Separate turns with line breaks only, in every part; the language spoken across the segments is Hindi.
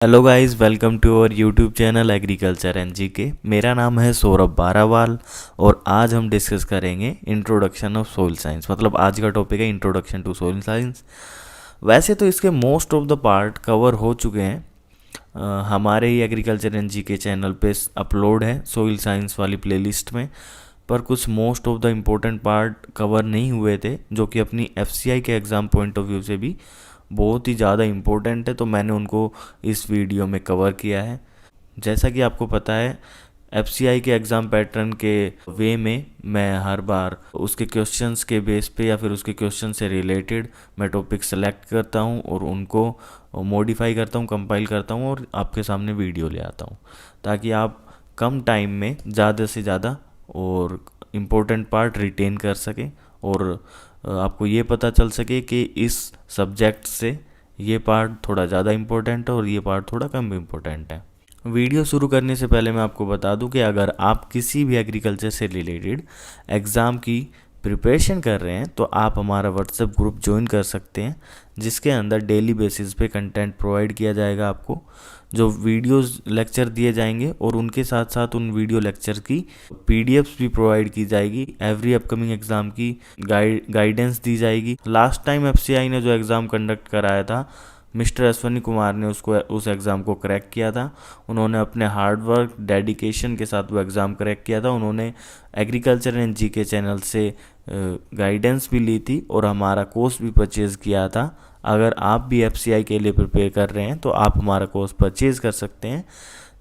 Hello guys, welcome to our YouTube channel agriculture NGK. मेरा नाम है सौरभ बारावाल और आज हम डिस्कस करेंगे इंट्रोडक्शन ऑफ सोइल साइंस। मतलब आज का टॉपिक है इंट्रोडक्शन टू सोइल साइंस। वैसे तो इसके most of the part cover हो चुके हैं, हमारे ही एग्रीकल्चर एनजीके चैनल पे अपलोड है सोइल साइंस वाली प्लेलिस्ट में। पर कुछ most of the important part cover नहीं हुए थे, जो कि अपनी एफसीआई के एग्ज़ाम पॉइंट ऑफ व्यू से भी बहुत ही ज़्यादा इम्पोर्टेंट है, तो मैंने उनको इस वीडियो में कवर किया है। जैसा कि आपको पता है, एफसीआई के एग्ज़ाम पैटर्न के वे में मैं हर बार उसके क्वेश्चंस के बेस पे या फिर उसके क्वेश्चन से रिलेटेड मैं टॉपिक सेलेक्ट करता हूँ और उनको मॉडिफाई करता हूँ, कंपाइल करता हूँ और आपके सामने वीडियो ले आता हूँ, ताकि आप कम टाइम में ज़्यादा से ज़्यादा और इम्पोर्टेंट पार्ट रिटेन कर सकें और आपको ये पता चल सके कि इस सब्जेक्ट से ये पार्ट थोड़ा ज़्यादा इम्पोर्टेंट है और ये पार्ट थोड़ा कम इम्पोर्टेंट है। वीडियो शुरू करने से पहले मैं आपको बता दूं कि अगर आप किसी भी एग्रीकल्चर से रिलेटेड एग्ज़ाम की प्रिपरेशन कर रहे हैं तो आप हमारा व्हाट्सएप ग्रुप ज्वाइन कर सकते हैं, जिसके अंदर डेली बेसिस पे कंटेंट प्रोवाइड किया जाएगा आपको, जो वीडियोस लेक्चर दिए जाएंगे और उनके साथ साथ उन वीडियो लेक्चर की पीडीएफ्स भी प्रोवाइड की जाएगी। एवरी अपकमिंग एग्ज़ाम की गाइडेंस दी जाएगी। लास्ट टाइम एफसीआई ने जो एग्ज़ाम कंडक्ट कराया था, मिस्टर अश्वनी कुमार ने उस एग्ज़ाम को क्रैक किया था। उन्होंने अपने हार्ड वर्क डेडिकेशन के साथ वो एग्ज़ाम क्रैक किया था। उन्होंने एग्रीकल्चर एंड जीके चैनल से गाइडेंस भी ली थी और हमारा कोर्स भी परचेज़ किया था। अगर आप भी एफसीआई के लिए प्रिपेयर कर रहे हैं तो आप हमारा कोर्स परचेज़ कर सकते हैं,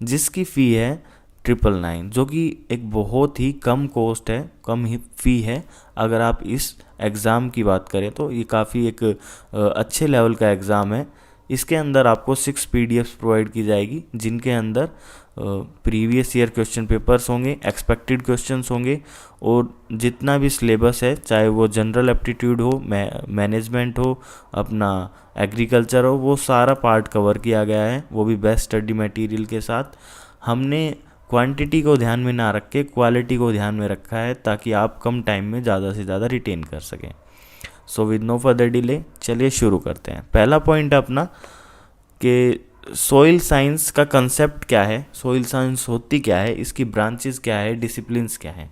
जिसकी फ़ी है 999, जो कि एक बहुत ही कम कॉस्ट है, कम ही फ़ी है। अगर आप इस एग्ज़ाम की बात करें तो ये काफ़ी एक अच्छे लेवल का एग्ज़ाम है। इसके अंदर आपको 6 पीडीएफ्स प्रोवाइड की जाएगी, जिनके अंदर प्रीवियस ईयर क्वेश्चन पेपर्स होंगे, एक्सपेक्टेड क्वेश्चंस होंगे और जितना भी सिलेबस है, चाहे वो जनरल एप्टीट्यूड हो, मैनेजमेंट हो, अपना एग्रीकल्चर हो, वो सारा पार्ट कवर किया गया है, वो भी बेस्ट स्टडी मटेरियल के साथ। हमने क्वांटिटी को ध्यान में ना रख के क्वालिटी को ध्यान में रखा है, ताकि आप कम टाइम में ज़्यादा से ज़्यादा रिटेन कर सकें। So with no further delay चलिए शुरू करते हैं। पहला पॉइंट अपना कि सोइल साइंस का कंसेप्ट क्या है, सोइल साइंस होती क्या है, इसकी ब्रांचेस क्या है, डिसिप्लिन्स क्या है।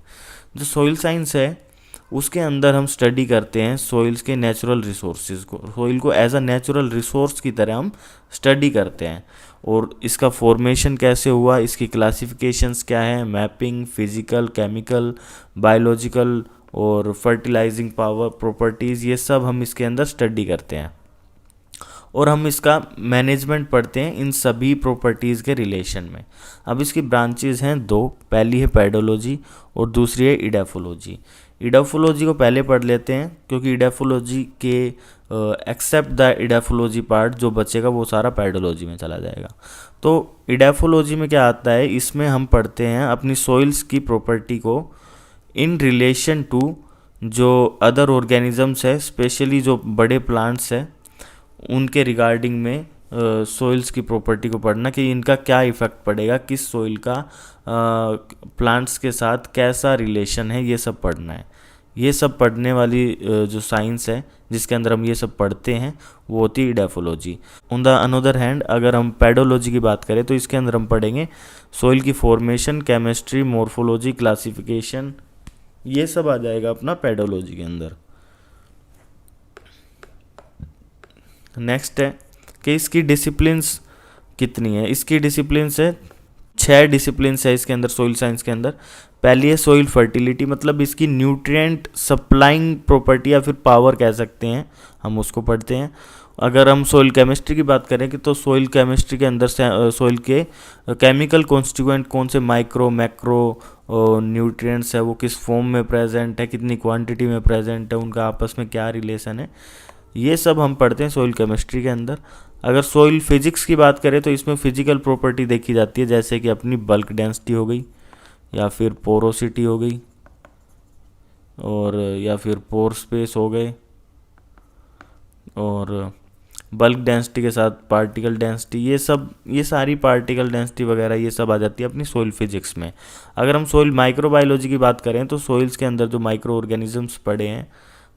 जो सोइल साइंस है उसके अंदर हम स्टडी करते हैं सोइल्स के नेचुरल रिसोर्सेज को। सोइल को एज अ नेचुरल रिसोर्स की तरह हम स्टडी करते हैं और इसका फॉर्मेशन कैसे हुआ, इसकी क्लासिफिकेशंस क्या है, मैपिंग, फिजिकल, केमिकल, बायोलॉजिकल और फर्टिलाइजिंग पावर प्रॉपर्टीज़, ये सब हम इसके अंदर स्टडी करते हैं और हम इसका मैनेजमेंट पढ़ते हैं इन सभी प्रॉपर्टीज़ के रिलेशन में। अब इसकी ब्रांचेज हैं दो, पहली है पेडोलॉजी और दूसरी है इडेफोलॉजी। इडेफोलॉजी को पहले पढ़ लेते हैं, क्योंकि इडेफोलॉजी के एक्सेप्ट द इडेफोलॉजी पार्ट जो बचेगा वो सारा पेडोलॉजी में चला जाएगा। तो इडेफोलॉजी में क्या आता है, इसमें हम पढ़ते हैं अपनी सॉइल्स की प्रॉपर्टी को इन रिलेशन टू जो अदर ऑर्गेनिजम्स है, स्पेशली जो बड़े प्लांट्स है उनके रिगार्डिंग में सोइल्स की प्रॉपर्टी को पढ़ना कि इनका क्या इफ़ेक्ट पड़ेगा, किस सोइल का प्लांट्स के साथ कैसा रिलेशन है, ये सब पढ़ना है। ये सब पढ़ने वाली जो साइंस है जिसके अंदर हम ये सब पढ़ते हैं वो होती है edaphology. On the another hand अगर हम पेडोलॉजी की बात करें तो इसके अंदर हम पढ़ेंगे सोइल की फॉर्मेशन, केमिस्ट्री, मॉर्फोलॉजी, क्लासिफिकेशन, ये सब आ जाएगा अपना पेडोलॉजी के अंदर। नेक्स्ट है कि इसकी डिसिप्लिन्स कितनी है। इसकी डिसिप्लिन्स है 6 डिसिप्लिन्स है इसके अंदर, सोइल साइंस के अंदर। पहली है सोइल फर्टिलिटी, मतलब इसकी न्यूट्रिएंट सप्लाइंग प्रॉपर्टी या फिर पावर कह सकते हैं, हम उसको पढ़ते हैं। अगर हम सोइल केमिस्ट्री की बात करें कि तो सोइल केमिस्ट्री के अंदर से सोइल के केमिकल कॉन्स्टिट्यूएंट कौन से माइक्रो मैक्रो न्यूट्रिएंट्स है, वो किस फॉर्म में प्रेजेंट है, कितनी क्वांटिटी में प्रेजेंट है, उनका आपस में क्या रिलेशन है, ये सब हम पढ़ते हैं सोइल केमिस्ट्री के अंदर। अगर सोइल फिजिक्स की बात करें तो इसमें फिजिकल प्रॉपर्टी देखी जाती है, जैसे कि अपनी बल्क डेंसिटी हो गई या फिर पोरोसिटी हो गई और या फिर पोर स्पेस हो गए, और बल्क डेंसिटी के साथ पार्टिकल डेंसिटी, ये सारी पार्टिकल डेंसिटी वगैरह ये सब आ जाती है अपनी सोइल फिजिक्स में। अगर हम सोइल माइक्रोबायोलॉजी की बात करें तो सोइल्स के अंदर जो माइक्रो ऑर्गेनिजम्स पड़े हैं,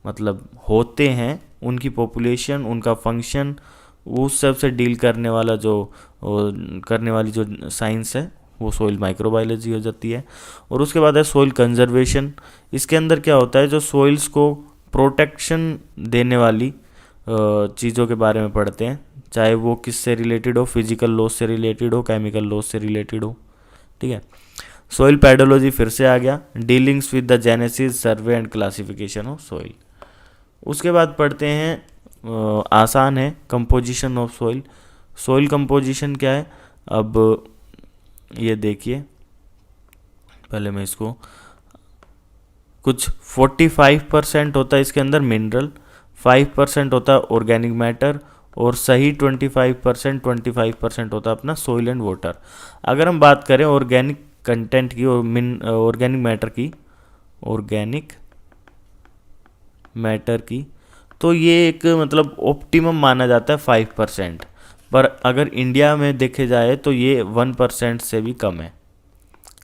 मतलब होते हैं, उनकी पॉपुलेशन, उनका फंक्शन उस सब से डील करने वाला करने वाली जो साइंस है वो सॉइल माइक्रोबायोलॉजी हो जाती है। और उसके बाद है सॉइल कंजर्वेशन। इसके अंदर क्या होता है, जो सॉइल्स को प्रोटेक्शन देने वाली चीज़ों के बारे में पढ़ते हैं, चाहे वो किससे रिलेटेड हो, फिजिकल लॉस से रिलेटेड हो, केमिकल लॉस से रिलेटेड हो। ठीक है। सॉइल पैडोलॉजी फिर से आ गया, dealings with the genesis, survey and classification of soil. उसके बाद पढ़ते हैं आसान है, composition of soil. Soil composition क्या है, अब ये देखिए, पहले मैं इसको, कुछ 45% होता है इसके अंदर मिनरल, 5% होता है ऑर्गेनिक मैटर, और सही 25% होता है अपना सॉइल एंड वाटर। अगर हम बात करें ऑर्गेनिक कंटेंट की और ऑर्गेनिक मैटर की, तो ये एक मतलब ऑप्टिमम माना जाता है 5%, पर अगर इंडिया में देखे जाए तो ये 1% से भी कम है,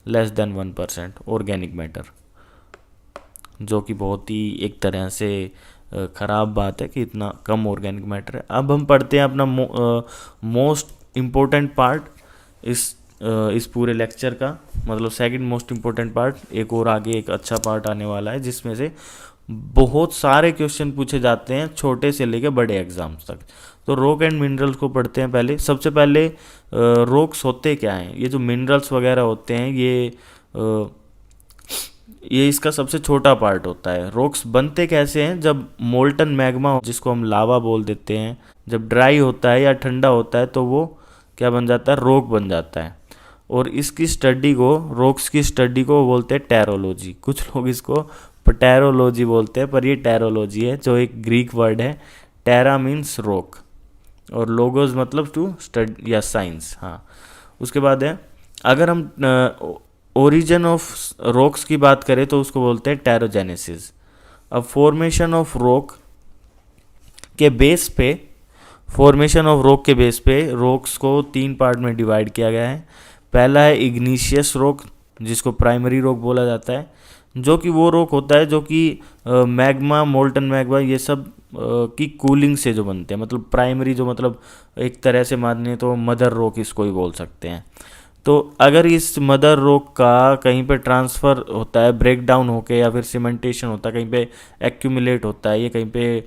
लेस देन 1% ऑर्गेनिक मैटर, जो कि बहुत ही एक तरह से ख़राब बात है कि इतना कम ऑर्गेनिक मैटर है। अब हम पढ़ते हैं अपना मोस्ट इम्पोर्टेंट पार्ट इस पूरे लेक्चर का, मतलब सेकंड मोस्ट इम्पोर्टेंट पार्ट। एक और आगे एक अच्छा पार्ट आने वाला है जिसमें से बहुत सारे क्वेश्चन पूछे जाते हैं, छोटे से लेके बड़े एग्जाम्स तक। तो रॉक एंड मिनरल्स को पढ़ते हैं पहले। सबसे पहले रॉक्स होते क्या हैं, ये जो मिनरल्स वगैरह होते हैं ये इसका सबसे छोटा पार्ट होता है। रॉक्स बनते कैसे हैं, जब मोल्टन मैग्मा, जिसको हम लावा बोल देते हैं, जब ड्राई होता है या ठंडा होता है तो वो क्या बन जाता है, रॉक बन जाता है। और इसकी स्टडी को, रॉक्स की स्टडी को बोलते हैं टेरोलॉजी। कुछ लोग इसको पटेरोलॉजी बोलते हैं, पर ये टेरोलॉजी है, जो एक ग्रीक वर्ड है। टेरा मीन्स रॉक और लोगोस मतलब टू स्टडी या साइंस। हाँ, उसके बाद है, अगर हम ओरिजिन ऑफ रॉक्स की बात करें तो उसको बोलते हैं टेरोजेनेसिस। अब फॉर्मेशन ऑफ रॉक के बेस पे रॉक्स को 3 पार्ट में डिवाइड किया गया है। पहला है इग्नीशियस रॉक, जिसको प्राइमरी रॉक बोला जाता है, जो कि वो रॉक होता है जो कि मैग्मा, मोल्टन मैग्मा, ये सब की कूलिंग से जो बनते हैं। मतलब प्राइमरी जो, मतलब एक तरह से माने तो मदर रॉक इसको ही बोल सकते हैं। तो अगर इस मदर रॉक का कहीं पे ट्रांसफ़र होता है, ब्रेक डाउन होके, या फिर सीमेंटेशन होता है, कहीं पे एक्यूमुलेट होता है, ये कहीं पे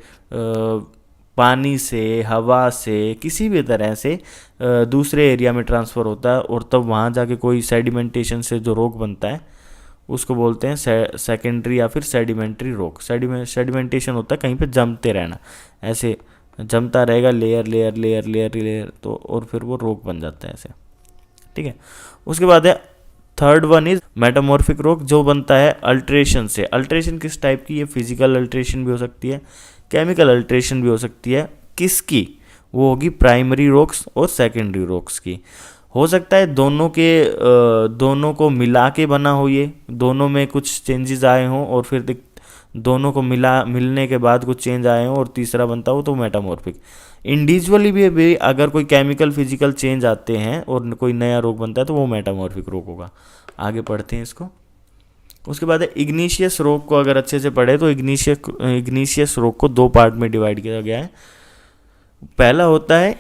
पानी से, हवा से, किसी भी तरह से दूसरे एरिया में ट्रांसफ़र होता है, और तब वहाँ जाके कोई सेडिमेंटेशन से जो रॉक बनता है उसको बोलते हैं सेकेंडरी या फिर सेडिमेंट्री रॉक। सेडिमेंटेशन होता है कहीं पे जमते रहना, ऐसे जमता रहेगा, layer layer layer layer layer, तो और फिर वो रॉक बन जाता है ऐसे। ठीक है। उसके बाद है third one is metamorphic rock, जो बनता है अल्ट्रेशन से। अल्ट्रेशन किस टाइप की है, फिजिकल अल्ट्रेशन भी हो सकती है, केमिकल अल्ट्रेशन भी हो सकती है। किसकी, वो होगी प्राइमरी रॉक्स और सेकेंडरी रॉक्स की। हो सकता है दोनों को मिला के बना हो, ये दोनों में कुछ चेंजेस आए हों, और फिर दोनों को मिलने के बाद कुछ चेंज आए हों और तीसरा बनता हो, तो मेटामॉर्फिक। इंडिविजुअली भी अगर कोई केमिकल फिजिकल चेंज आते हैं और कोई नया रॉक बनता है तो वो मेटामॉर्फिक रॉक होगा। आगे पढ़ते हैं इसको। उसके बाद है इग्नीशियस रॉक को अगर अच्छे से पढ़े तो इग्नीशियस रॉक को 2 पार्ट में डिवाइड किया गया है। पहला होता है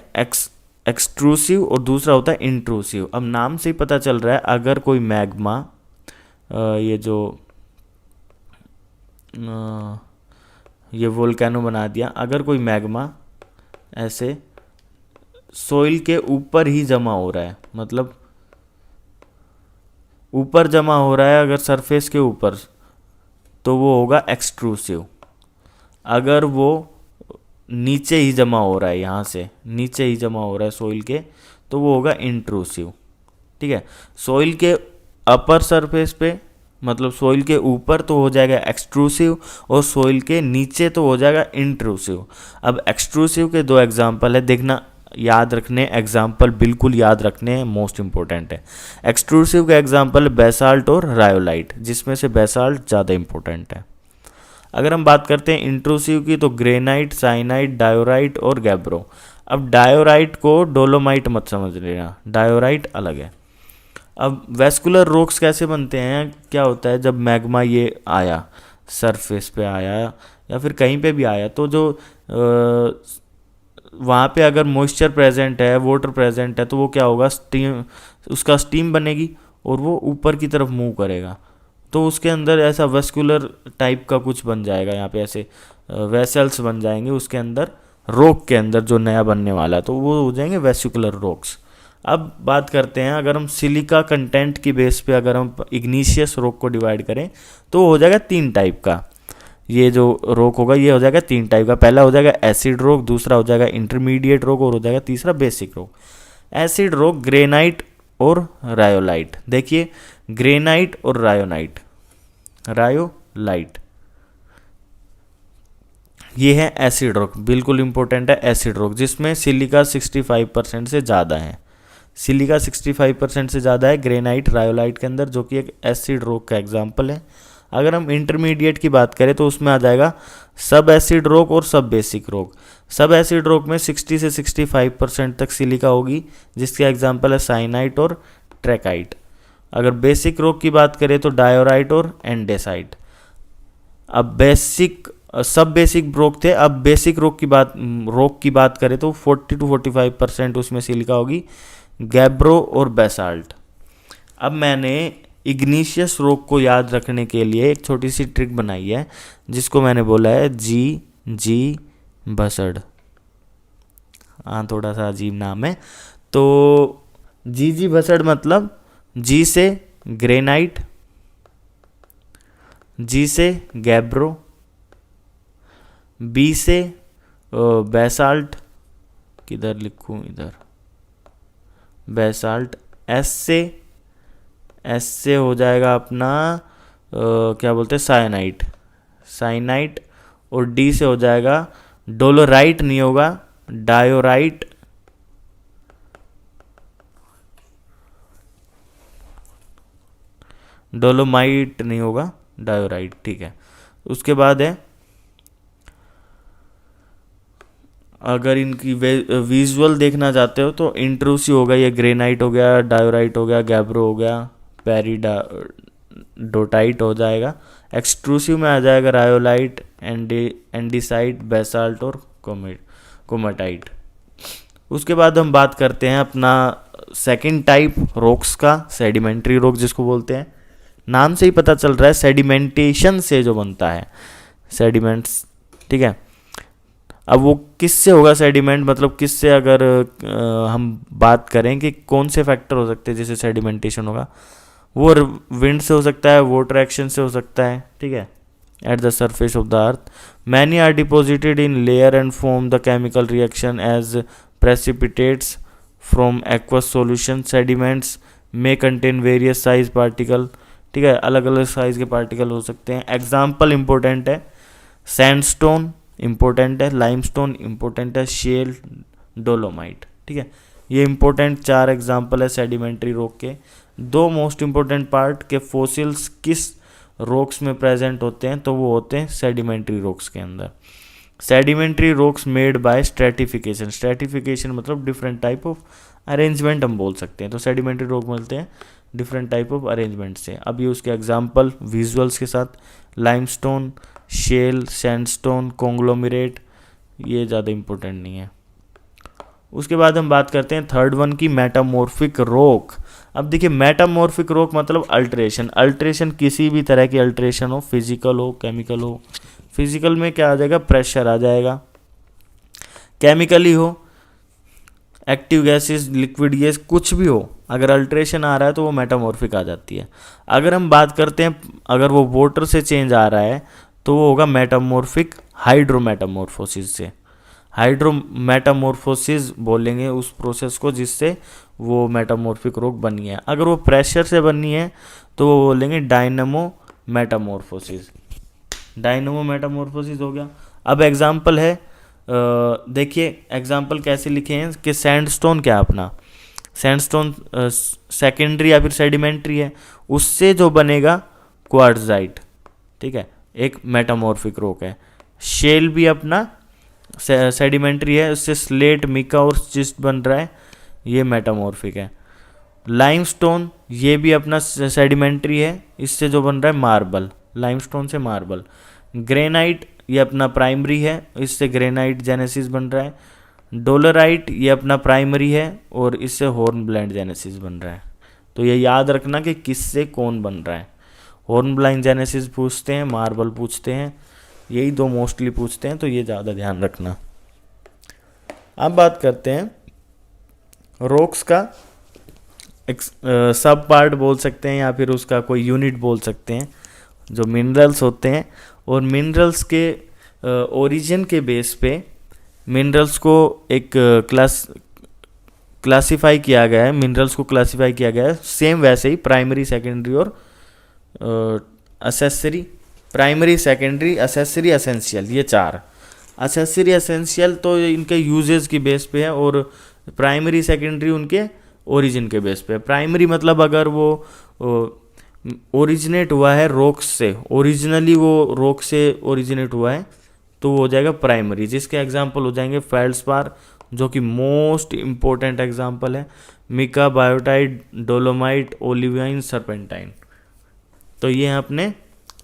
एक्सट्रूसिव और दूसरा होता है इंट्रूसिव। अब नाम से ही पता चल रहा है, अगर कोई मैग्मा, ये वोल्केनो बना दिया, अगर कोई मैग्मा ऐसे सॉइल के ऊपर ही जमा हो रहा है, मतलब ऊपर जमा हो रहा है अगर सरफेस के ऊपर, तो वो होगा एक्सट्रूसिव। अगर वो नीचे ही जमा हो रहा है, यहाँ से नीचे ही जमा हो रहा है सॉइल के, तो वो होगा इंट्रूसिव। ठीक है। सॉइल के अपर सरफेस पे, मतलब सॉइल के ऊपर, तो हो जाएगा एक्सट्रूसिव, और सॉइल के नीचे तो हो जाएगा इंट्रूसिव। अब एक्सट्रूसिव के 2 एग्जाम्पल है, देखना, याद रखने, एग्जाम्पल बिल्कुल याद रखने हैं, मोस्ट इंपॉर्टेंट है। एक्सट्रूसिव का एग्जाम्पल बेसाल्ट और रायोलाइट, जिसमें से बेसाल्ट ज़्यादा इंपॉर्टेंट है। अगर हम बात करते हैं इंट्रूसिव की, तो ग्रेनाइट, साइनाइट, डायोराइट और गैब्रो। अब डायोराइट को डोलोमाइट मत समझ लेना, डायोराइट अलग है। अब वेस्कुलर रॉक्स कैसे बनते हैं, क्या होता है, जब मैग्मा ये आया, सरफेस पे आया या फिर कहीं पे भी आया, तो जो वहाँ पे अगर मॉइस्चर प्रेजेंट है, वाटर प्रेजेंट है, तो वो क्या होगा, स्टीम, उसका स्टीम बनेगी और वो ऊपर की तरफ मूव करेगा। तो उसके अंदर ऐसा वेस्कुलर टाइप का कुछ बन जाएगा, यहाँ पे ऐसे वेसल्स बन जाएंगे उसके अंदर, रॉक के अंदर जो नया बनने वाला है, तो वो हो जाएंगे वेस्कुलर रॉक्स। अब बात करते हैं, अगर हम सिलिका कंटेंट की बेस पे अगर हम इग्नीशियस रॉक को डिवाइड करें तो हो जाएगा 3 टाइप का। ये जो रॉक होगा ये हो जाएगा 3 टाइप का। पहला हो जाएगा एसिड रॉक, दूसरा हो जाएगा इंटरमीडिएट रॉक और हो जाएगा तीसरा basic rock. Acid rock granite और रायोलाइट। देखिए ग्रेनाइट और रायोलाइट ये है एसिड रॉक, बिल्कुल इंपॉर्टेंट है एसिड रॉक, जिसमें सिलिका 65% से ज़्यादा है। सिलिका 65% से ज़्यादा है ग्रेनाइट रायोलाइट के अंदर, जो कि एक एसिड रॉक का एग्जाम्पल है। अगर हम इंटरमीडिएट की बात करें तो उसमें आ जाएगा सब एसिड रॉक और सब बेसिक रॉक। सब एसिड रॉक में 60 से 65% तक सिलिका होगी, जिसके एग्जाम्पल है साइनाइट और ट्रैकाइट। अगर बेसिक रॉक की बात करें तो डायोराइट और एंडेसाइट। अब सब बेसिक रॉक थे, अब बेसिक रॉक की बात करें तो 40 to 45% उसमें सिलिका होगी, गैब्रो और बेसाल्ट। अब मैंने इग्नीशियस रॉक को याद रखने के लिए एक छोटी सी ट्रिक बनाई है, जिसको मैंने बोला है जी बसड़। हाँ, थोड़ा सा अजीब नाम है। तो जी बसड़ मतलब जी से ग्रेनाइट, जी से गैब्रो, बी से बेसाल्ट, किधर लिखूं, इधर बेसाल्ट, एस से हो जाएगा अपना क्या बोलते हैं साइनाइट, और डी से हो जाएगा डोलोराइट, नहीं होगा डायोराइट, डोलोमाइट नहीं होगा, डायोराइट। ठीक है, उसके बाद है, अगर इनकी विजुअल देखना चाहते हो तो इंट्रूसिव हो गया, ये ग्रेनाइट हो गया, डायोराइट हो गया, गैब्रो हो गया, पेरिडोटाइट हो जाएगा। एक्सट्रूसिव में आ जाएगा रायोलाइट, एंडीसाइट, बेसाल्ट और कोमेटाइट। उसके बाद हम बात करते हैं अपना सेकंड टाइप रॉक्स का, सेडिमेंट्री रॉक जिसको बोलते हैं। नाम से ही पता चल रहा है सेडिमेंटेशन से जो बनता है, सेडिमेंट्स। ठीक है, अब वो किससे होगा सेडिमेंट, मतलब किससे, अगर हम बात करें कि कौन से फैक्टर हो सकते हैं जिससे सेडिमेंटेशन होगा, वो विंड से हो सकता है, वाटर एक्शन से हो सकता है। ठीक है, at the surface of the earth many are deposited in layer and form the chemical reaction as precipitates from aqueous solution. Sediments में कंटेन वेरियस साइज पार्टिकल। ठीक है, अलग अलग साइज के पार्टिकल हो सकते हैं। एग्जाम्पल इंपॉर्टेंट है, सैंडस्टोन इम्पोर्टेंट है, लाइमस्टोन इम्पोर्टेंट है, शेल, डोलोमाइट। ठीक है, ये इंपॉर्टेंट 4 एग्जाम्पल है सेडिमेंट्री रॉक के। 2 मोस्ट इंपॉर्टेंट पार्ट के फॉसिल्स किस रॉक्स में प्रेजेंट होते हैं, तो वो होते हैं सेडिमेंट्री रॉक्स के अंदर। Sedimentary rocks made by stratification. Stratification मतलब डिफरेंट टाइप ऑफ अरेंजमेंट हम बोल सकते हैं। तो सेडिमेंट्री रॉक मिलते हैं डिफरेंट टाइप ऑफ अरेंजमेंट से। अब ये उसके एग्जाम्पल विजुअल्स के साथ, लाइमस्टोन, शेल, सैंडस्टोन, कॉन्ग्लोमरेट, ये ज़्यादा इम्पोर्टेंट नहीं है। उसके बाद हम बात करते हैं थर्ड वन की, मेटामॉर्फिक रॉक। अब देखिए मेटामॉर्फिक रॉक मतलब अल्ट्रेशन किसी भी तरह की अल्ट्रेशन हो, फिजिकल हो, केमिकल हो। फिजिकल में क्या आ जाएगा, प्रेशर आ जाएगा। केमिकली हो, एक्टिव गैसेस, लिक्विड गैस, कुछ भी हो, अगर अल्ट्रेशन आ रहा है तो वो मेटामॉर्फिक आ जाती है। अगर हम बात करते हैं अगर वो वाटर से चेंज आ रहा है तो वो होगा मेटामॉर्फिक हाइड्रोमेटामॉर्फोसिस से। हाइड्रोमेटामॉर्फोसिस बोलेंगे उस प्रोसेस को जिससे वो मेटामॉर्फिक रॉक बनी है। अगर वो प्रेशर से बनी है तो वो बोलेंगे डायनेमो मेटामॉर्फोसिस। डायनेमो मेटामॉर्फोसिस हो गया। अब एग्जाम्पल है, देखिए एग्जाम्पल कैसे लिखे हैं कि सैंडस्टोन क्या अपना, सैंडस्टोन सेकेंडरी या फिर सेडिमेंट्री है, उससे जो बनेगा क्वार्ट्जाइट। ठीक है, एक मेटामॉर्फिक रॉक है। शेल भी अपना सेडिमेंट्री है, उससे स्लेट, मिका और चिस्ट बन रहा है, ये मेटामॉर्फिक है। लाइमस्टोन ये भी अपना सेडिमेंट्री है, इससे जो बन रहा है मार्बल, लाइमस्टोन से मार्बल। ग्रेनाइट ये अपना प्राइमरी है, इससे ग्रेनाइट जेनेसिस बन रहा है। डोलराइट ये अपना प्राइमरी है और इससे हॉर्नब्लाइट जेनेसिस बन रहा है। तो ये याद रखना कि किससे कौन बन रहा है। हॉर्नब्लाइट जेनेसिस पूछते हैं, मार्बल पूछते हैं, यही दो मोस्टली पूछते हैं, तो ये ज़्यादा ध्यान रखना। अब बात करते हैं रॉक्स का सब पार्ट बोल सकते हैं या फिर उसका कोई यूनिट बोल सकते हैं जो मिनरल्स होते हैं। और मिनरल्स के ओरिजिन के बेस पे मिनरल्स को एक क्लासिफाई किया गया है, मिनरल्स को क्लासिफाई किया गया है सेम वैसे ही प्राइमरी, सेकेंडरी और accessory. Primary, secondary, accessory, essential, ये चार। असेसरी एसेंशियल तो इनके यूजेस की बेस पे है और प्राइमरी सेकेंडरी उनके ओरिजिन के बेस पे है। प्राइमरी मतलब अगर वो ओरिजिनेट हुआ है रॉक्स से, ओरिजिनली वो रॉक से ओरिजिनेट हुआ है तो वो हो जाएगा प्राइमरी, जिसके एग्जांपल हो जाएंगे फेल्ड्स्पार जो कि मोस्ट इम्पोर्टेंट एग्जांपल है, mica, biotite, dolomite, olivine, serpentine. तो ये हैं अपने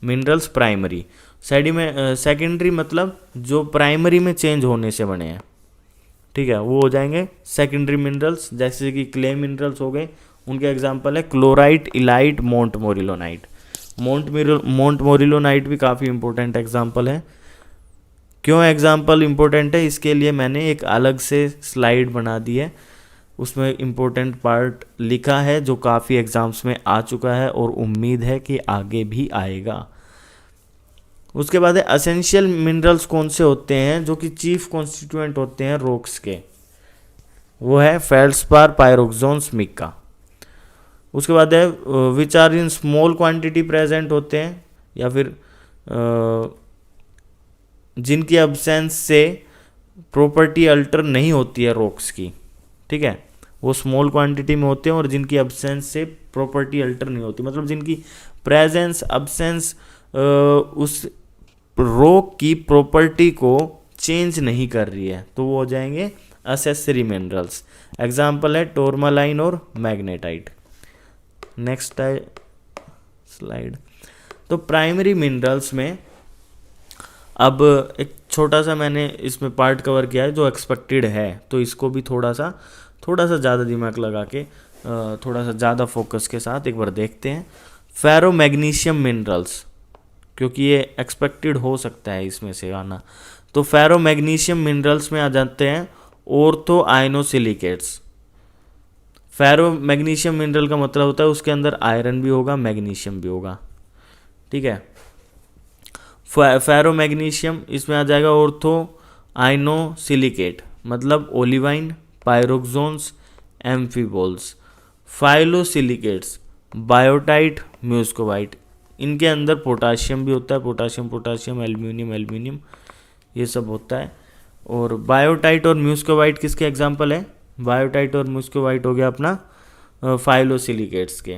मिनरल्स प्राइमरी। सेकेंडरी मतलब जो प्राइमरी में चेंज होने से बने हैं, ठीक है, वो हो जाएंगे सेकेंडरी मिनरल्स। जैसे कि क्ले मिनरल्स हो गए, उनके एग्जांपल है क्लोराइट, इलाइट, मोंटमोरिलोनाइट। मोंटमोरिलोनाइट भी काफ़ी इंपॉर्टेंट एग्जांपल है। क्यों एग्जांपल इंपॉर्टेंट है, इसके लिए मैंने एक अलग से स्लाइड बना दी है, उसमें इम्पोर्टेंट पार्ट लिखा है जो काफ़ी एग्जाम्स में आ चुका है और उम्मीद है कि आगे भी आएगा। उसके बाद है असेंशियल मिनरल्स कौन से होते हैं जो कि चीफ कॉन्स्टिट्यूएंट होते हैं रॉक्स के, वो है फेल्ड्स्पार, पायरोक्सोन्स, मिका। उसके बाद है which are in small quantity present होते हैं या फिर जिनकी एब्सेंस से प्रॉपर्टी अल्टर नहीं होती है रॉक्स की, ठीक है, वो स्मॉल क्वांटिटी में होते हैं और जिनकी एब्सेंस से प्रॉपर्टी अल्टर नहीं होती, मतलब जिनकी प्रेजेंस एब्सेंस उस रॉक की प्रॉपर्टी को चेंज नहीं कर रही है, तो वो हो जाएंगे असेसरी मिनरल्स। एग्जाम्पल है टोरमालाइन और मैग्नेटाइट। Next slide. तो प्राइमरी मिनरल्स में अब एक छोटा सा मैंने इसमें पार्ट कवर किया है जो एक्सपेक्टेड है, तो इसको भी थोड़ा सा ज़्यादा दिमाग लगा के थोड़ा सा ज़्यादा फोकस के साथ एक बार देखते हैं। फेरो मैग्नीशियम मिनरल्स, क्योंकि ये एक्सपेक्टेड हो सकता है इसमें से आना, तो फेरो मैग्नीशियम मिनरल्स में आ जाते हैं ऑर्थो आयनोसिलिकेट्स। फेरो मैग्नीशियम मिनरल का मतलब होता है उसके अंदर आयरन भी होगा, मैग्नीशियम भी होगा, ठीक है। फेरो मैग्नीशियम इसमें आ जाएगा ऑर्थो आयनोसिलिकेट, मतलब ओलिवाइन, पायरोक्सोन्स, एम्फीबोल्स। फाइलोसिलिकेट्स, बायोटाइट, म्यूस्कोबाइट, इनके अंदर पोटाशियम भी होता है, पोटाशियम, एल्यूमिनियम, ये सब होता है। और बायोटाइट और म्यूस्कोबाइट किसके एग्जांपल है, बायोटाइट और म्यूस्कोबाइट हो गया अपना फाइलोसिलिकेट्स के।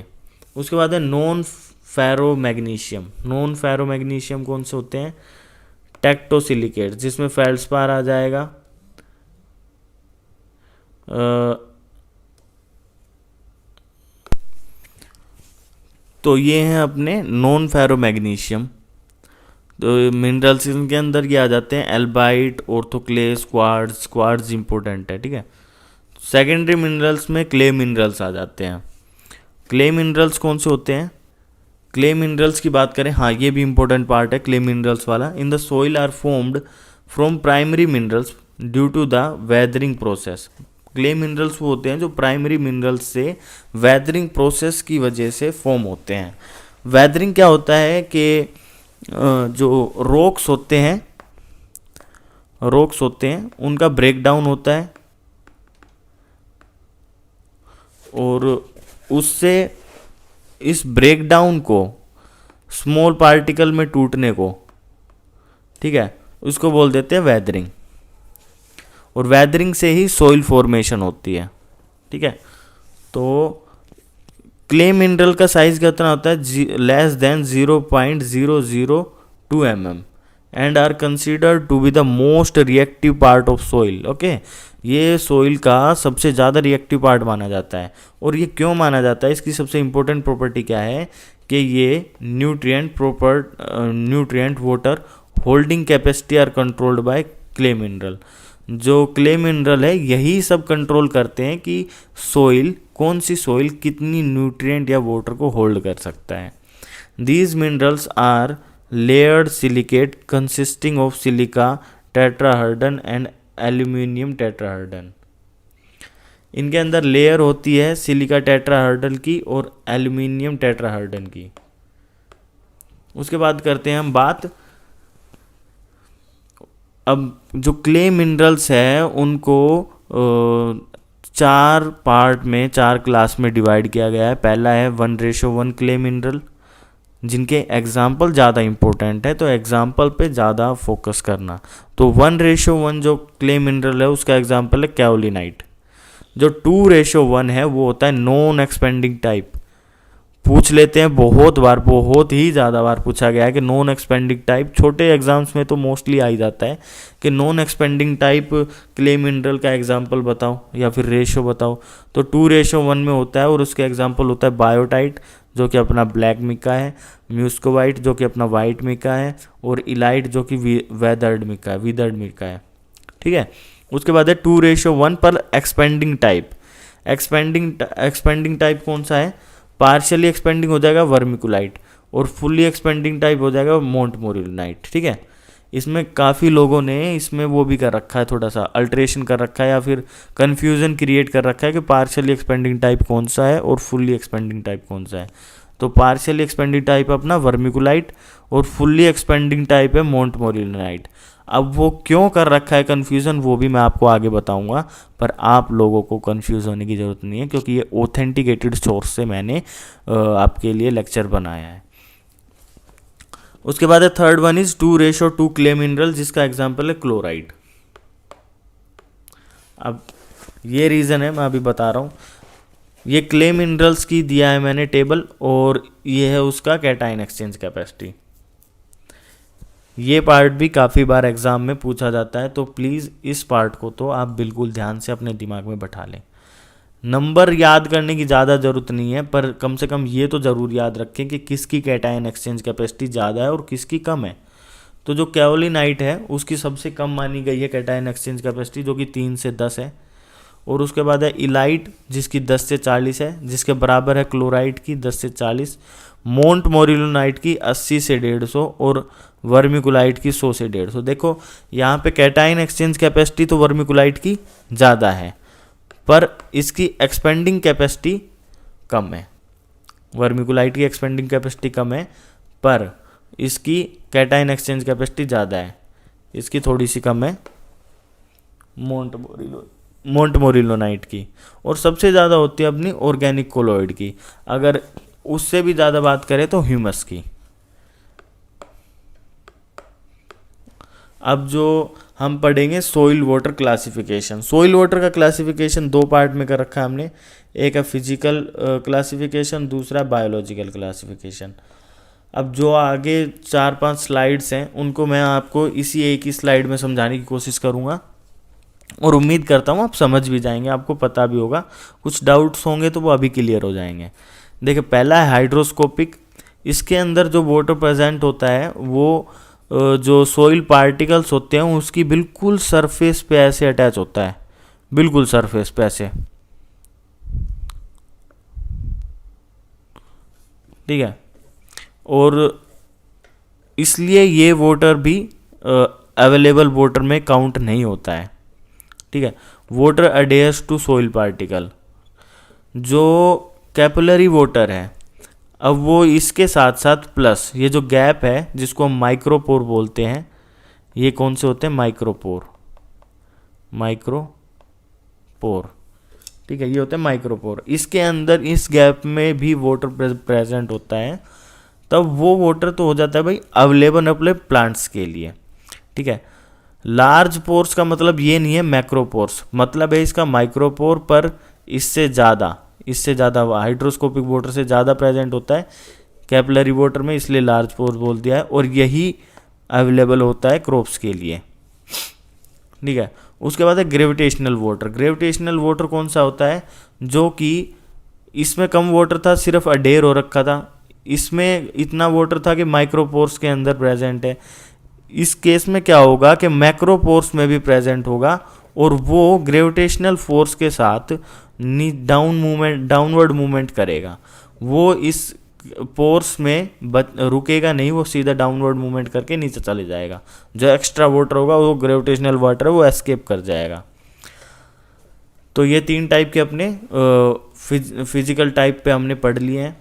उसके बाद है नॉन फेरो मैग्नीशियम कौन से होते हैं, टेक्टोसिलिकेट्स, जिसमें फेल्ड्स्पार आ जाएगा, तो ये हैं अपने नॉन फेरो मैग्नीशियम। तो मिनरल्स के अंदर ये आ जाते हैं एल्बाइट, ऑर्थोक्लेस, क्वार्ट्ज इंपॉर्टेंट है, ठीक है। सेकेंडरी मिनरल्स में क्ले मिनरल्स आ जाते हैं। क्ले मिनरल्स कौन से होते हैं, क्ले मिनरल्स की बात करें, हाँ ये भी इंपॉर्टेंट पार्ट है क्ले मिनरल्स वाला। In the soil are formed from primary minerals due to the weathering process. Clay minerals वो होते हैं जो प्राइमरी मिनरल्स से वेदरिंग प्रोसेस की वजह से फॉर्म होते हैं। वेदरिंग क्या होता है कि जो रॉक्स होते हैं उनका ब्रेकडाउन होता है और उससे इस ब्रेकडाउन को स्मॉल पार्टिकल में टूटने को, ठीक है, उसको बोल देते हैं वेदरिंग। और वेदरिंग से ही सॉइल फॉर्मेशन होती है, ठीक है। तो क्ले मिनरल का साइज कितना होता है, less than 0.002 mm and are considered to be the most reactive part of soil. Okay, ये सॉइल का सबसे ज़्यादा रिएक्टिव पार्ट माना जाता है। और ये क्यों माना जाता है, इसकी सबसे इंपॉर्टेंट प्रॉपर्टी क्या है कि ये nutrient water holding capacity are controlled by clay mineral. जो क्ले मिनरल है यही सब कंट्रोल करते हैं कि सोइल, कौन सी सोइल कितनी न्यूट्रिएंट या वाटर को होल्ड कर सकता है। These minerals are layered silicate consisting of silica tetrahedron and aluminium tetrahedron. इनके अंदर लेयर होती है सिलिका टेट्राहर्डन की और एल्यूमिनियम टेट्राहर्डन की। उसके बाद करते हैं हम बात, अब जो क्ले मिनरल्स है उनको 4 पार्ट में, 4 क्लास में डिवाइड किया गया है। पहला है 1:1 क्ले मिनरल, जिनके एग्जाम्पल ज़्यादा इंपॉर्टेंट है, तो एग्जाम्पल पे ज़्यादा फोकस करना। तो 1:1 जो क्ले मिनरल है उसका एग्जाम्पल है कैओलिनाइट। जो 2:1 है वो होता है नॉन एक्सपेंडिंग टाइप। पूछ लेते हैं बहुत बार, बहुत ही ज़्यादा बार पूछा गया है कि नॉन एक्सपेंडिंग टाइप, छोटे एग्जाम्स में तो मोस्टली आ ही जाता है कि non expanding type clay mineral का एग्जाम्पल बताओ या फिर रेशो बताओ। तो 2:1 में होता है और उसके एग्जाम्पल होता है बायोटाइट जो कि अपना ब्लैक मिका है, म्यूस्कोवाइट जो कि अपना वाइट मिका है, और इलाइट जो कि विदर्ड मिका है। ठीक है, उसके बाद है 2:1 पर एक्सपेंडिंग टाइप। एक्सपेंडिंग टाइप कौन सा है? पार्शियली एक्सपेंडिंग हो जाएगा वर्मिकुलाइट और फुल्ली एक्सपेंडिंग टाइप हो जाएगा मोंटमोरिलोनाइट। ठीक है, इसमें काफ़ी लोगों ने इसमें वो भी कर रखा है, थोड़ा सा अल्ट्रेशन कर रखा है या फिर कन्फ्यूज़न क्रिएट कर रखा है कि पार्शियली एक्सपेंडिंग टाइप कौन सा है और फुल्ली एक्सपेंडिंग टाइप कौन सा है। तो पार्शियली एक्सपेंडिंग टाइप अपना वर्मिकुलाइट और फुल्ली एक्सपेंडिंग टाइप है मोंटमोरिलोनाइट। अब वो क्यों कर रखा है कन्फ्यूज़न वो भी मैं आपको आगे बताऊंगा, पर आप लोगों को कन्फ्यूज़ होने की ज़रूरत नहीं है क्योंकि ये ऑथेंटिकेटेड सोर्स से मैंने आपके लिए लेक्चर बनाया है। उसके बाद है third one is 2:2 clay mineral, जिसका एग्जाम्पल है क्लोराइड। अब ये रीज़न है, मैं अभी बता रहा हूँ। ये क्ले मिनरल्स की दिया है मैंने टेबल और ये है उसका कैटायन एक्सचेंज कैपेसिटी। ये पार्ट भी काफ़ी बार एग्ज़ाम में पूछा जाता है, तो प्लीज़ इस पार्ट को तो आप बिल्कुल ध्यान से अपने दिमाग में बैठा लें। नंबर याद करने की ज़्यादा ज़रूरत नहीं है, पर कम से कम ये तो ज़रूर याद रखें कि किसकी कैटायन एक्सचेंज कैपेसिटी ज़्यादा है और किसकी कम है। तो जो कैओलिनाइट है उसकी सबसे कम मानी गई है कैटायन एक्सचेंज कैपेसिटी, जो कि 3 से 10 है। और उसके बाद है इलाइट जिसकी 10 से 40 है, जिसके बराबर है क्लोराइड की 10 से 40, मोंटमोरिलोनाइट की 80 से 150 और वर्मिकुलाइट की 100 से 150। देखो यहाँ पे कैटायन एक्सचेंज कैपेसिटी तो वर्मिकुलाइट की ज़्यादा है, पर इसकी एक्सपेंडिंग कैपेसिटी कम है। वर्मिकुलाइट की एक्सपेंडिंग कैपेसिटी कम है पर इसकी कैटायन एक्सचेंज कैपेसिटी ज़्यादा है, इसकी थोड़ी सी कम है मोंटमोरिलोनाइट की। और सबसे ज़्यादा होती है अपनी ऑर्गेनिक कोलोइड की। अगर उससे भी ज़्यादा बात करें तो ह्यूमस की। अब जो हम पढ़ेंगे soil water classification. Soil water का क्लासिफिकेशन 2 पार्ट में कर रखा है हमने, एक है फिजिकल क्लासिफिकेशन, दूसरा बायोलॉजिकल क्लासिफिकेशन। अब जो आगे 4-5 स्लाइड्स हैं उनको मैं आपको इसी एक ही स्लाइड में समझाने की कोशिश करूँगा और उम्मीद करता हूँ आप समझ भी जाएंगे, आपको पता भी होगा। कुछ डाउट्स होंगे तो वो अभी क्लियर हो जाएंगे। देखिए पहला है हाइड्रोस्कोपिक। इसके अंदर जो वाटर प्रेजेंट होता है वो जो सोइल पार्टिकल्स होते हैं उसकी बिल्कुल सरफेस पे ऐसे अटैच होता है, बिल्कुल सरफेस पे ऐसे। ठीक है, और इसलिए ये वाटर भी अवेलेबल वाटर में काउंट नहीं होता है। ठीक है, वाटर अडेयर्स टू सोइल पार्टिकल। जो कैपिलरी वाटर है अब वो इसके साथ साथ प्लस ये जो गैप है जिसको हम माइक्रोपोर बोलते हैं, ये कौन से होते हैं? माइक्रोपोर। ठीक है, ये होते हैं माइक्रोपोर। इसके अंदर इस गैप में भी वाटर प्रेजेंट होता है, तब वो वाटर तो हो जाता है भाई अवेलेबल अपने प्लांट्स के लिए। ठीक है, लार्ज पोर्स का मतलब ये नहीं है मैक्रोपोर्स, मतलब है इसका माइक्रोपोर, पर इससे ज़्यादा हाइड्रोस्कोपिक वाटर से ज़्यादा प्रेजेंट होता है कैपिलरी वाटर में, इसलिए लार्ज पोर्स बोल दिया है। और यही अवेलेबल होता है क्रॉप्स के लिए। ठीक है, उसके बाद है ग्रेविटेशनल वाटर। ग्रेविटेशनल वाटर कौन सा होता है? जो कि इसमें कम वाटर था, सिर्फ अडेयर हो रखा था, इसमें इतना वाटर था कि माइक्रोपोर्स के अंदर प्रेजेंट है। इस केस में क्या होगा कि मैक्रोपोर्स में भी प्रेजेंट होगा और वो ग्रेविटेशनल फोर्स के साथ डाउनवर्ड मूवमेंट करेगा। वो इस पोर्स में रुकेगा नहीं, वो सीधा डाउनवर्ड मूवमेंट करके नीचे चले जाएगा। जो एक्स्ट्रा वाटर होगा वो ग्रेविटेशनल वाटर है वो एस्केप कर जाएगा। तो ये 3 टाइप के अपने फिजिकल टाइप पे हमने पढ़ लिए हैं।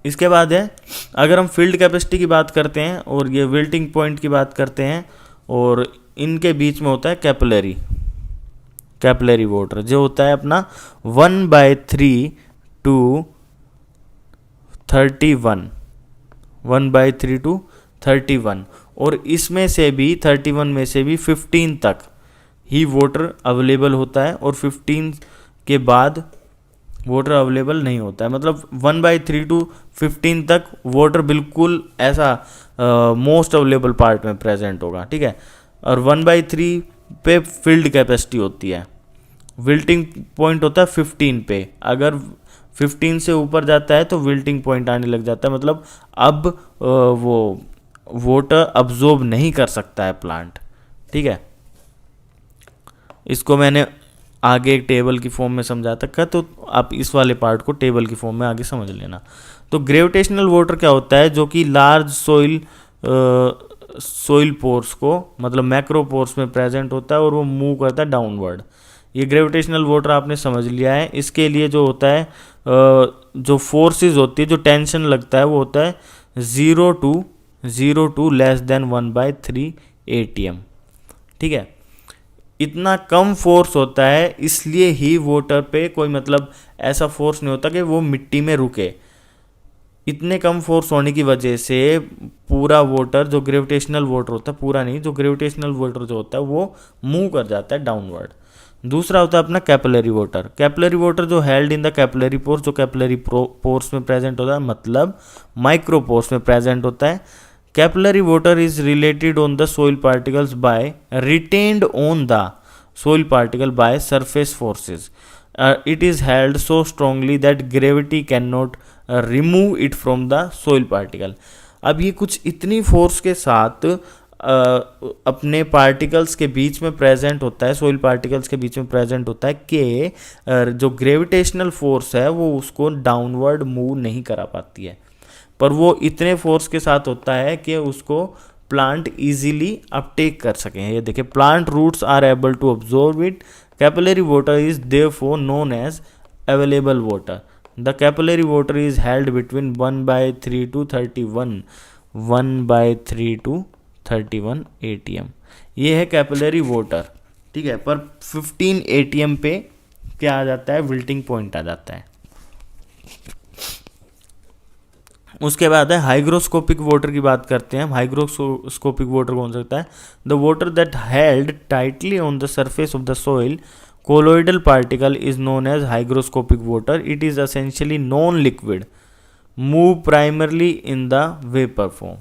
इसके बाद है, अगर हम फील्ड कैपेसिटी की बात करते हैं और ये विल्टिंग पॉइंट की बात करते हैं, और इनके बीच में होता है कैपिलरी वाटर, जो होता है अपना 1/3 to 31, 1/3 to 31, और इसमें से भी 31 में से भी 15 तक ही वाटर अवेलेबल होता है, और 15 के बाद वाटर अवेलेबल नहीं होता है। मतलब 1/3 to 15 तक वाटर बिल्कुल ऐसा मोस्ट अवेलेबल पार्ट में प्रेजेंट होगा, ठीक है। और 1/3 पे फील्ड कैपेसिटी होती है, विल्टिंग पॉइंट होता है 15 पे। अगर 15 से ऊपर जाता है तो विल्टिंग पॉइंट आने लग जाता है, मतलब अब वो वाटर अब्जॉर्ब नहीं कर सकता है प्लांट, ठीक है। इसको मैंने आगे एक टेबल की फॉर्म में समझा था, तो आप इस वाले पार्ट को टेबल की फॉर्म में आगे समझ लेना। तो ग्रेविटेशनल वाटर क्या होता है, जो कि लार्ज सोइल पोर्स को, मतलब मैक्रो पोर्स में प्रेजेंट होता है और वो मूव करता है डाउनवर्ड। ये ग्रेविटेशनल वाटर आपने समझ लिया है। इसके लिए जो होता है, जो फोर्सेस होती है, जो टेंशन लगता है, वो होता है 0 to लेस देन 1/3 ATM, ठीक है। इतना कम फोर्स होता है, इसलिए ही वाटर पे कोई मतलब ऐसा फोर्स नहीं होता कि वो मिट्टी में रुके। इतने कम फोर्स होने की वजह से पूरा वाटर, जो ग्रेविटेशनल वाटर होता है, पूरा नहीं, जो ग्रेविटेशनल वाटर जो होता है वो मूव कर जाता है डाउनवर्ड। दूसरा होता है अपना कैपिलरी वाटर। कैपिलरी वाटर जो held in the capillary pores, जो कैपिलरी पोर्स में प्रेजेंट होता है, मतलब माइक्रो पोर्स में प्रेजेंट होता है। Capillary water is related on the soil particles by retained on the soil particle by surface forces. It is held so strongly that gravity can not remove it from the soil particle. अब ये कुछ इतनी फोर्स के साथ अपने पार्टिकल्स के बीच में प्रेजेंट होता है, सोइल पार्टिकल्स के बीच में प्रेजेंट होता है कि जो ग्रेविटेशनल फोर्स है वो उसको डाउनवर्ड मूव नहीं करा पाती है, पर वो इतने फोर्स के साथ होता है कि उसको प्लांट इजीली अपटेक कर सकें। ये देखिए, plant roots are able to absorb it. Capillary water is therefore known as available water. The capillary water is held between 1/3 to 31, 1/3 to 31 ATM। ये है कैपिलरी वाटर, ठीक है। पर 15 ATM पे क्या आ जाता है, विल्टिंग पॉइंट आ जाता है। उसके बाद है हाइग्रोस्कोपिक वाटर की बात करते हैं हम। हाइग्रोस्कोपिक वाटर कौन सकता है, the water that held tightly on the surface of the soil colloidal particle is known as hygroscopic water. It is essentially non liquid, move primarily in the vapour form.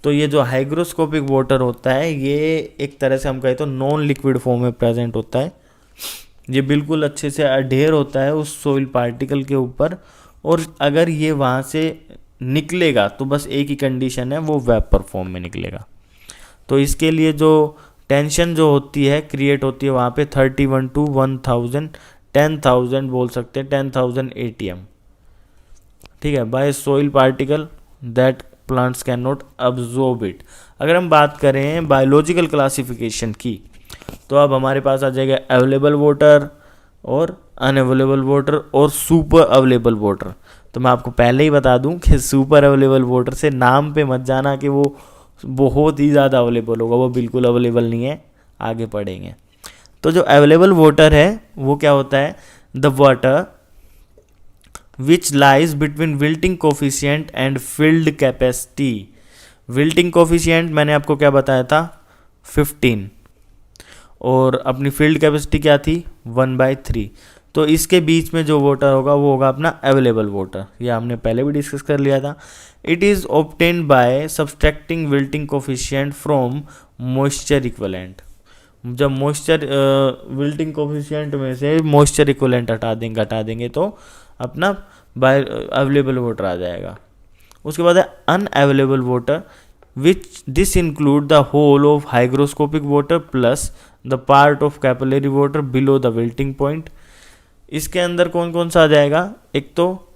तो ये जो हाइग्रोस्कोपिक वाटर होता है, ये एक तरह से हम कहें तो नॉन लिक्विड फॉर्म में प्रेजेंट होता है। ये बिल्कुल अच्छे से अडेयर होता है उस सोइल पार्टिकल के ऊपर, और अगर ये वहाँ से निकलेगा तो बस एक ही कंडीशन है, वो वेपर फॉर्म में निकलेगा। तो इसके लिए जो टेंशन जो होती है क्रिएट होती है वहाँ पे 31 to 1000, 10,000 बोल सकते हैं, 10,000 ATM, ठीक है, by soil particle that plants can not absorb it. अगर हम बात करें बायोलॉजिकल क्लासिफिकेशन की, तो अब हमारे पास आ जाएगा अवेलेबल वाटर और अनअवेलेबल वाटर और सुपर अवेलेबल वाटर। तो मैं आपको पहले ही बता दूं कि सुपर अवेलेबल वाटर से नाम पे मत जाना कि वो बहुत ही ज़्यादा अवेलेबल होगा, वो बिल्कुल अवेलेबल नहीं है, आगे पढ़ेंगे। तो जो अवेलेबल वाटर है वो क्या होता है, the water which lies between wilting coefficient and field capacity. Wilting coefficient मैंने आपको क्या बताया था, 15, और अपनी फील्ड कैपेसिटी क्या थी, 1/3। तो इसके बीच में जो वाटर होगा वो होगा अपना अवेलेबल वाटर, ये हमने पहले भी डिस्कस कर लिया था। It is obtained by subtracting wilting coefficient from moisture equivalent. जब मॉइस्चर विल्टिंग कोफिशिएंट में से मॉइस्चर इक्विवेलेंट हटा देंगे तो अपना बाय अवेलेबल वाटर आ जाएगा। उसके बाद है unavailable water, which this include the whole of hygroscopic water plus the part of capillary water below the wilting point. इसके अंदर कौन कौन सा आ जाएगा, एक तो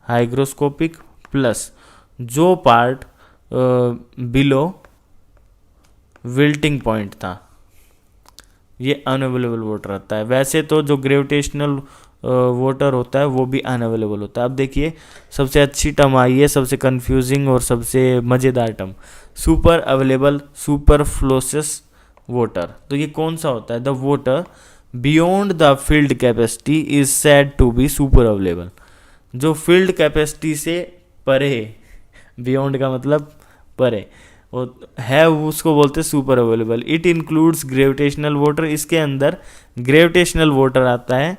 हाइग्रोस्कोपिक प्लस जो पार्ट बिलो विल्टिंग पॉइंट था, ये अनअवेलेबल वाटर आता है। वैसे तो जो ग्रेविटेशनल वाटर होता है वो भी अनअवेलेबल होता है। अब देखिए सबसे अच्छी टर्म आई है, सबसे कंफ्यूजिंग और सबसे मज़ेदार term, super available superfluous water. तो ये कौन सा होता है, the water beyond the field capacity is said to be super available. जो फील्ड कैपेसिटी से परे, बियॉन्ड का मतलब परे है, उसको बोलते हैं super available. It includes gravitational water, इसके अंदर ग्रेविटेशनल वाटर आता है,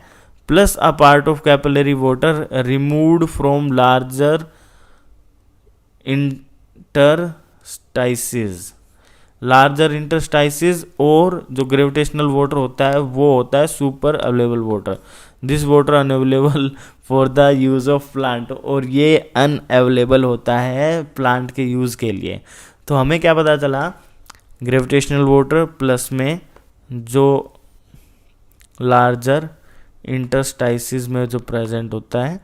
plus a part of capillary water removed from larger इंटरस्टाइसिस। Larger इंटरस्टाइसिस और जो ग्रेविटेशनल वाटर होता है वो होता है super available water. This water unavailable for the use of plant, और ये अनअवेलेबल होता है प्लांट के यूज़ के लिए। तो हमें क्या पता चला, ग्रेविटेशनल वाटर प्लस में जो लार्जर इंटरस्टाइसिस में जो प्रेजेंट होता है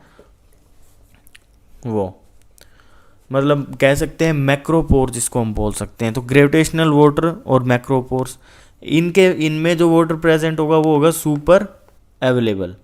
वो, मतलब कह सकते हैं मैक्रोपोर जिसको हम बोल सकते हैं। तो ग्रेविटेशनल वाटर और मैक्रोपोर्स, इनमें जो वाटर प्रेजेंट होगा वो होगा सुपर अवेलेबल,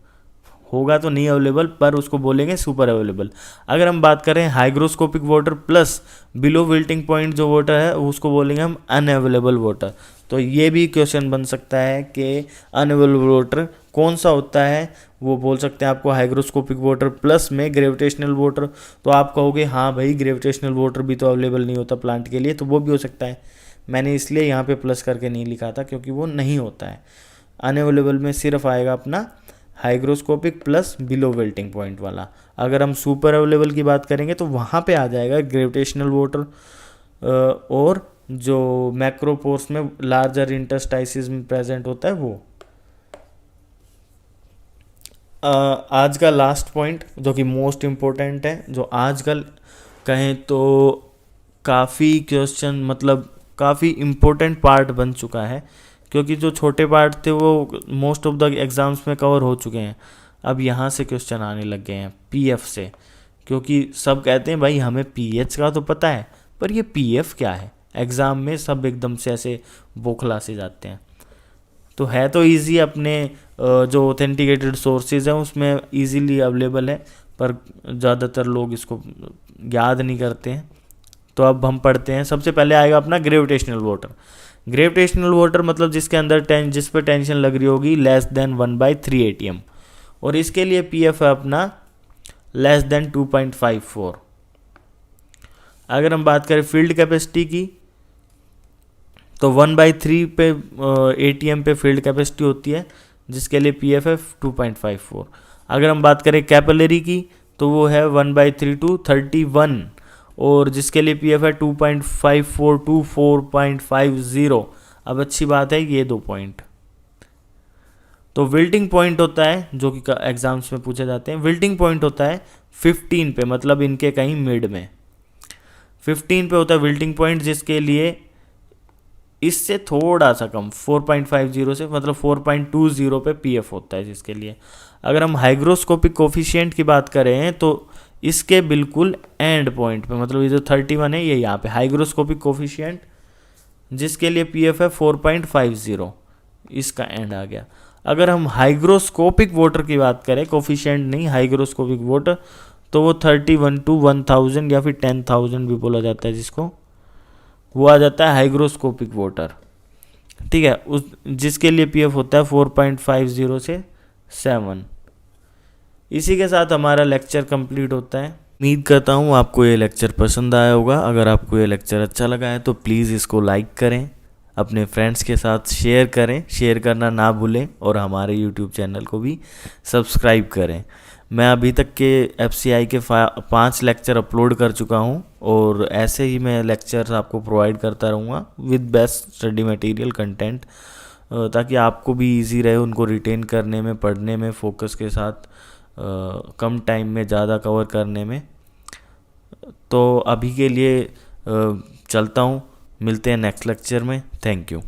होगा तो नहीं अवेलेबल पर उसको बोलेंगे सुपर अवेलेबल। अगर हम बात करें hygroscopic water plus below wilting point जो वाटर है उसको बोलेंगे हम अनअवेलेबल वाटर। तो ये भी क्वेश्चन बन सकता है कि अनअवेलेबल वाटर कौन सा होता है, वो बोल सकते हैं आपको हाइग्रोस्कोपिक वाटर प्लस में ग्रेविटेशनल वाटर। तो आप कहोगे हाँ भाई ग्रेविटेशनल वाटर भी तो अवेलेबल नहीं होता प्लांट के लिए, तो वो भी हो सकता है। मैंने इसलिए यहाँ पे प्लस करके नहीं लिखा था क्योंकि वो नहीं होता है। अनअवेलेबल में सिर्फ आएगा अपना hygroscopic plus below wilting point वाला। अगर हम सुपर अवेलेबल की बात करेंगे तो वहाँ पे आ जाएगा ग्रेविटेशनल वाटर और जो मैक्रोपोर्स में लार्जर इंटरस्टाइसिस में प्रेजेंट होता है वो। आज का लास्ट पॉइंट जो कि मोस्ट इम्पोर्टेंट है, जो आजकल कहें तो काफ़ी क्वेश्चन मतलब काफ़ी इम्पोर्टेंट पार्ट बन चुका है, क्योंकि जो छोटे पार्ट थे वो मोस्ट ऑफ द एग्ज़ाम्स में कवर हो चुके हैं। अब यहाँ से क्वेश्चन आने लग गए हैं पीएफ से, क्योंकि सब कहते हैं भाई हमें पीएच का तो पता है पर ये पीएफ क्या है। एग्ज़ाम में सब एकदम से ऐसे बौखला से जाते हैं। तो है तो इजी, अपने जो ऑथेंटिकेटेड सोर्सेज हैं उसमें इजीली अवेलेबल है, पर ज़्यादातर लोग इसको याद नहीं करते हैं। तो अब हम पढ़ते हैं। सबसे पहले आएगा अपना ग्रेविटेशनल वाटर। ग्रेविटेशनल वाटर मतलब जिसके अंदर जिस पे टेंशन लग रही होगी लेस देन 1/3 ATM, और इसके लिए पीएफ है अपना लेस देन 2.54। अगर हम बात करें फील्ड कैपेसिटी की तो 1/3 पे ATM पे फील्ड कैपेसिटी होती है, जिसके लिए पीएफ है 2.54। अगर हम बात करें कैपिलरी की तो वो है 1/3 to 31, और जिसके लिए पीएफ है 2.54 to 4.50। अब अच्छी बात है ये 2 पॉइंट। तो विल्टिंग पॉइंट होता है जो कि एग्जाम्स में पूछे जाते हैं, विल्टिंग पॉइंट होता है 15 पे, मतलब इनके कहीं मिड में 15 पे होता है विल्टिंग पॉइंट, जिसके लिए इससे थोड़ा सा कम 4.50 से मतलब 4.20 पे पीएफ होता है जिसके लिए। अगर हम हाइग्रोस्कोपिक कोफिशिएंट की बात करें तो इसके बिल्कुल एंड पॉइंट पे, मतलब ये जो 31 है ये यहाँ पे हाइग्रोस्कोपिक कोफिशिएंट, जिसके लिए पीएफ है 4.50, इसका एंड आ गया। अगर हम हाइग्रोस्कोपिक वाटर की बात करें, कोफिशिएंट नहीं हाइग्रोस्कोपिक वाटर, तो वो 31 to 1000 या फिर 10,000 भी बोला जाता है जिसको, वो आ जाता है हाइग्रोस्कोपिक वाटर। ठीक है, उस जिसके लिए पीएफ होता है 4.50 से 7। इसी के साथ हमारा लेक्चर कंप्लीट होता है। उम्मीद करता हूँ आपको ये लेक्चर पसंद आया होगा। अगर आपको ये लेक्चर अच्छा लगा है तो प्लीज़ इसको लाइक करें, अपने फ्रेंड्स के साथ शेयर करें, शेयर करना ना भूलें, और हमारे यूट्यूब चैनल को भी सब्सक्राइब करें। मैं अभी तक के FCI के 5 लेक्चर अपलोड कर चुका हूँ, और ऐसे ही मैं लेक्चर्स आपको प्रोवाइड करता रहूँगा with best study material content, ताकि आपको भी इजी रहे उनको रिटेन करने में, पढ़ने में फोकस के साथ, कम टाइम में ज़्यादा कवर करने में। तो अभी के लिए चलता हूँ, मिलते हैं नेक्स्ट लेक्चर में। Thank you.